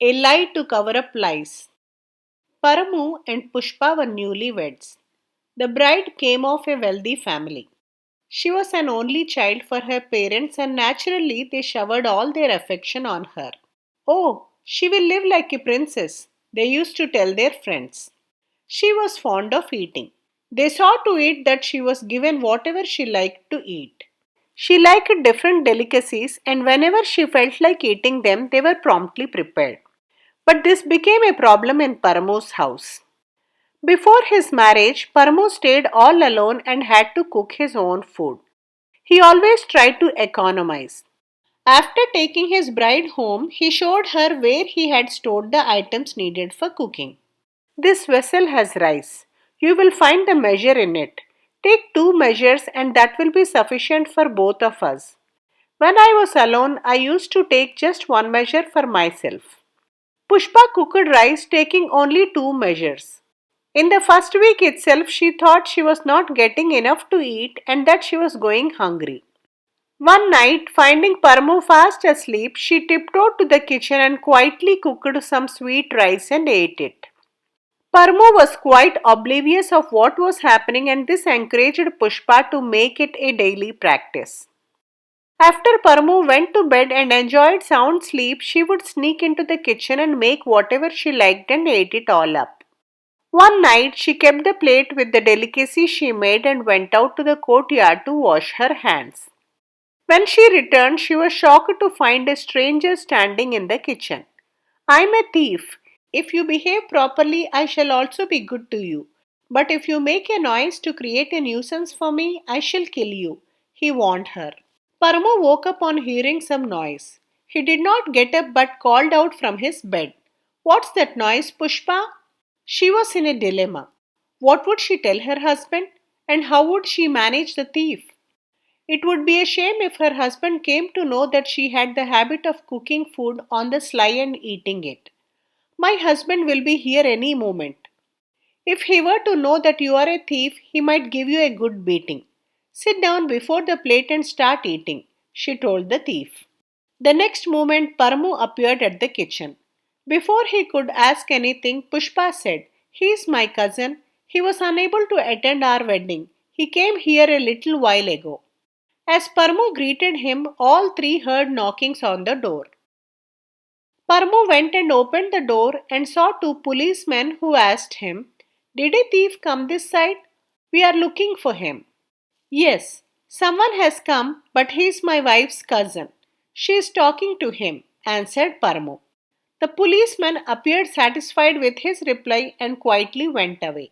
A lie to cover up lies. Paramu and Pushpa were newlyweds. The bride came of a wealthy family. She was an only child for her parents, and naturally they showered all their affection on her. Oh, she will live like a princess, they used to tell their friends. She was fond of eating. They saw to it that she was given whatever she liked to eat. She liked different delicacies, and whenever she felt like eating them, they were promptly prepared. But this became a problem in Paramo's house. Before his marriage, Paramo stayed all alone and had to cook his own food. He always tried to economize. After taking his bride home, he showed her where he had stored the items needed for cooking. This vessel has rice. You will find the measure in it. Take two measures, and that will be sufficient for both of us. When I was alone, I used to take just one measure for myself. Pushpa cooked rice taking only two measures. In the first week itself, she thought she was not getting enough to eat and that she was going hungry. One night, finding Paramo fast asleep, she tiptoed to the kitchen and quietly cooked some sweet rice and ate it. Paramo was quite oblivious of what was happening, and this encouraged Pushpa to make it a daily practice. After Paramo went to bed and enjoyed sound sleep, she would sneak into the kitchen and make whatever she liked and ate it all up. One night she kept the plate with the delicacy she made and went out to the courtyard to wash her hands. When she returned, she was shocked to find a stranger standing in the kitchen. "I'm a thief. If you behave properly, I shall also be good to you. But if you make a noise to create a nuisance for me, I shall kill you," he warned her. Paramo woke up on hearing some noise. He did not get up but called out from his bed, "What's that noise, Pushpa?" She was in a dilemma. What would she tell her husband? And how would she manage the thief? It would be a shame if her husband came to know that she had the habit of cooking food on the sly and eating it. "My husband will be here any moment. If he were to know that you are a thief, he might give you a good beating. Sit down before the plate and start eating," she told the thief. The next moment, Paramo appeared at the kitchen. Before he could ask anything, Pushpa said, "He is my cousin. He was unable to attend our wedding. He came here a little while ago." As Paramo greeted him, all three heard knockings on the door. Paramo went and opened the door and saw two policemen who asked him, "Did a thief come this side? We are looking for him." "Yes, someone has come, but he is my wife's cousin. She is talking to him," answered Paramo. The policeman appeared satisfied with his reply and quietly went away.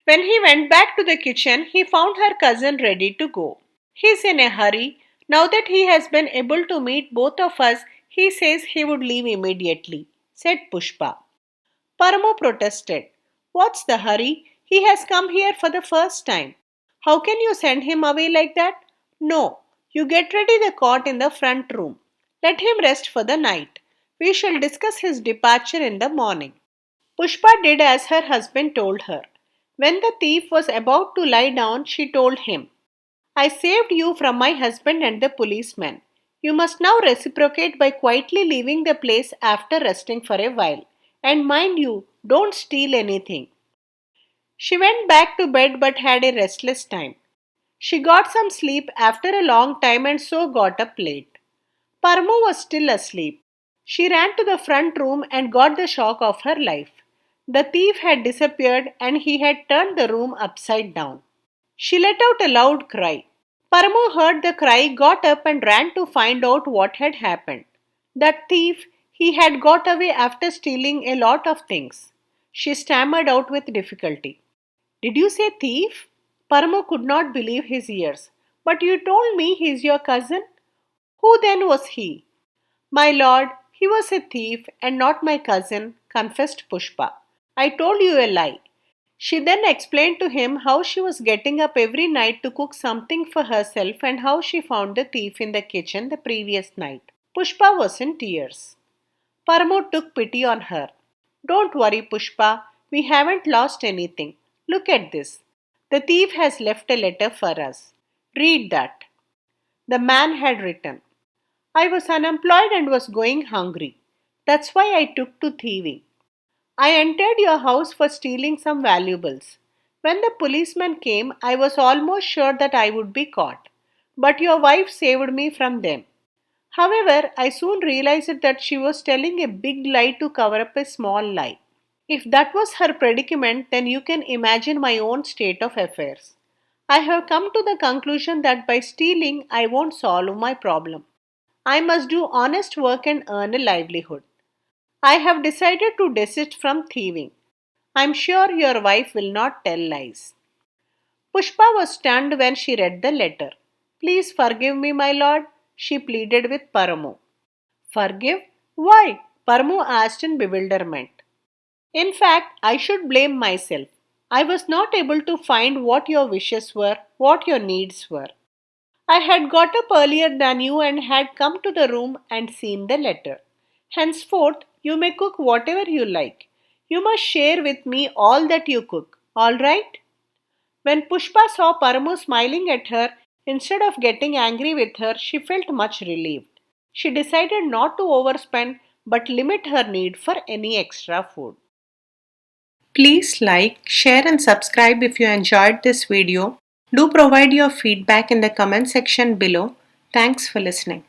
When he went back to the kitchen, he found her cousin ready to go. "He's in a hurry. Now that he has been able to meet both of us, he says he would leave immediately," said Pushpa. Paramo protested. "What's the hurry? He has come here for the first time. How can you send him away like that? No, you get ready the cot in the front room. Let him rest for the night. We shall discuss his departure in the morning." Pushpa did as her husband told her. When the thief was about to lie down, she told him, "I saved you from my husband and the policeman. You must now reciprocate by quietly leaving the place after resting for a while. And mind you, don't steal anything." She went back to bed but had a restless time. She got some sleep after a long time and so got up late. Parmo was still asleep. She ran to the front room and got the shock of her life. The thief had disappeared and he had turned the room upside down. She let out a loud cry. Paramo heard the cry, got up and ran to find out what had happened. That thief, he had got away after stealing a lot of things. She stammered out with difficulty. "Did you say thief?" Paramo could not believe his ears. "But you told me he is your cousin. Who then was he?" "My lord, he was a thief and not my cousin," confessed Pushpa. "I told you a lie." She then explained to him how she was getting up every night to cook something for herself and how she found the thief in the kitchen the previous night. Pushpa was in tears. Paramo took pity on her. "Don't worry, Pushpa. We haven't lost anything. Look at this. The thief has left a letter for us. Read that." The man had written, "I was unemployed and was going hungry. That's why I took to thieving. I entered your house for stealing some valuables. When the policeman came, I was almost sure that I would be caught. But your wife saved me from them. However, I soon realized that she was telling a big lie to cover up a small lie. If that was her predicament, then you can imagine my own state of affairs. I have come to the conclusion that by stealing, I won't solve my problem. I must do honest work and earn a livelihood. I have decided to desist from thieving. I am sure your wife will not tell lies. Pushpa was stunned when she read the letter. Please forgive me, my lord, she pleaded with Paramu. Forgive? Why? Paramu asked in bewilderment. In fact, I should blame myself. I was not able to find what your wishes were, what your needs were. I had got up earlier than you and had come to the room and seen the letter. Henceforth, you may cook whatever you like. You must share with me all that you cook, all right? When Pushpa saw Paramu smiling at her, instead of getting angry with her, she felt much relieved. She decided not to overspend but limit her need for any extra food. Please like, share, and subscribe if you enjoyed this video. Do provide your feedback in the comment section below. Thanks for listening.